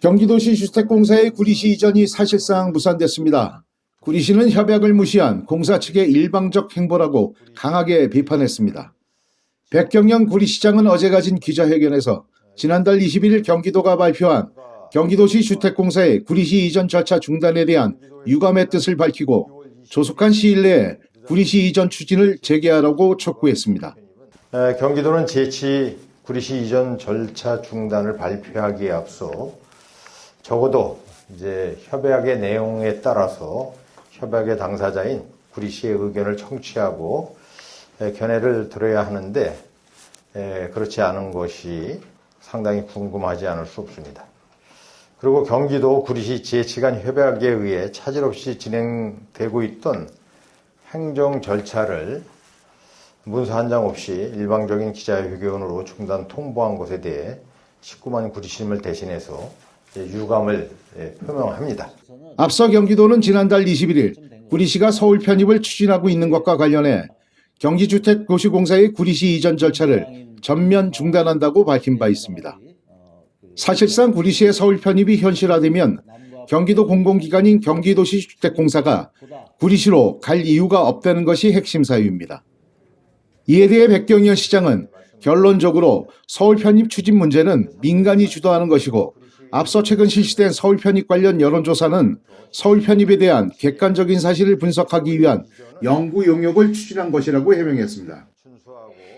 경기도시 주택공사의 구리시 이전이 사실상 무산됐습니다. 구리시는 협약을 무시한 공사 측의 일방적 행보라고 강하게 비판했습니다. 백경영 구리시장은 어제 가진 기자회견에서 지난달 21일 경기도가 발표한 경기도시 주택공사의 구리시 이전 절차 중단에 대한 유감의 뜻을 밝히고 조속한 시일 내에 구리시 이전 추진을 재개하라고 촉구했습니다. 경기도는 제치 구리시 이전 절차 중단을 발표하기에 앞서 적어도 이제 협약의 내용에 따라서 협약의 당사자인 구리시의 의견을 청취하고 견해를 들어야 하는데 그렇지 않은 것이 상당히 궁금하지 않을 수 없습니다. 그리고 경기도 구리시 제치 간 협약에 의해 차질 없이 진행되고 있던 행정 절차를 문서 한 장 없이 일방적인 기자회견으로 중단 통보한 것에 대해 19만 구리시민을 대신해서 유감을 표명합니다. 앞서 경기도는 지난달 21일 구리시가 서울 편입을 추진하고 있는 것과 관련해 경기주택도시공사의 구리시 이전 절차를 전면 중단한다고 밝힌 바 있습니다. 사실상 구리시의 서울 편입이 현실화되면 경기도 공공기관인 경기도시주택공사가 구리시로 갈 이유가 없다는 것이 핵심 사유입니다. 이에 대해 백경현 시장은 결론적으로 서울 편입 추진 문제는 민간이 주도하는 것이고 앞서 최근 실시된 서울 편입 관련 여론조사는 서울 편입에 대한 객관적인 사실을 분석하기 위한 연구 용역을 추진한 것이라고 해명했습니다.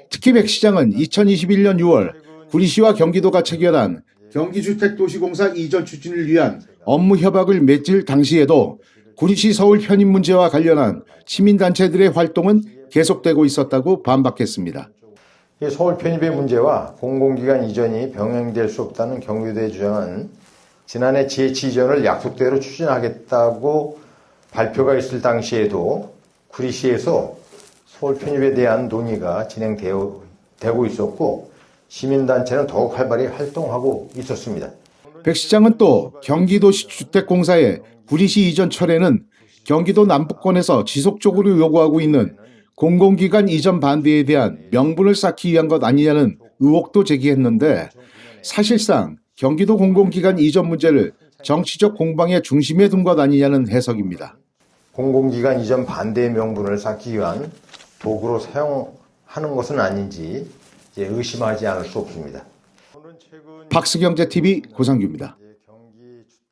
특히 백 시장은 2021년 6월 구리시와 경기도가 체결한 경기주택도시공사 이전 추진을 위한 업무 협약을 맺을 당시에도 구리시 서울 편입 문제와 관련한 시민단체들의 활동은 계속되고 있었다고 반박했습니다. 서울 편입의 문제와 공공기관 이전이 병행될 수 없다는 경기도의 주장은 지난해 제치 이전을 약속대로 추진하겠다고 발표가 있을 당시에도 구리시에서 서울 편입에 대한 논의가 진행되고 있었고 시민단체는 더욱 활발히 활동하고 있었습니다. 백 시장은 또 경기도시주택공사의 구리시 이전 철회는 경기도 남부권에서 지속적으로 요구하고 있는 공공기관 이전 반대에 대한 명분을 쌓기 위한 것 아니냐는 의혹도 제기했는데 사실상 경기도 공공기관 이전 문제를 정치적 공방의 중심에 둔 것 아니냐는 해석입니다. 공공기관 이전 반대의 명분을 쌓기 위한 도구로 사용하는 것은 아닌지 의심하지 않을 수 없습니다. 박스경제TV 고상규입니다.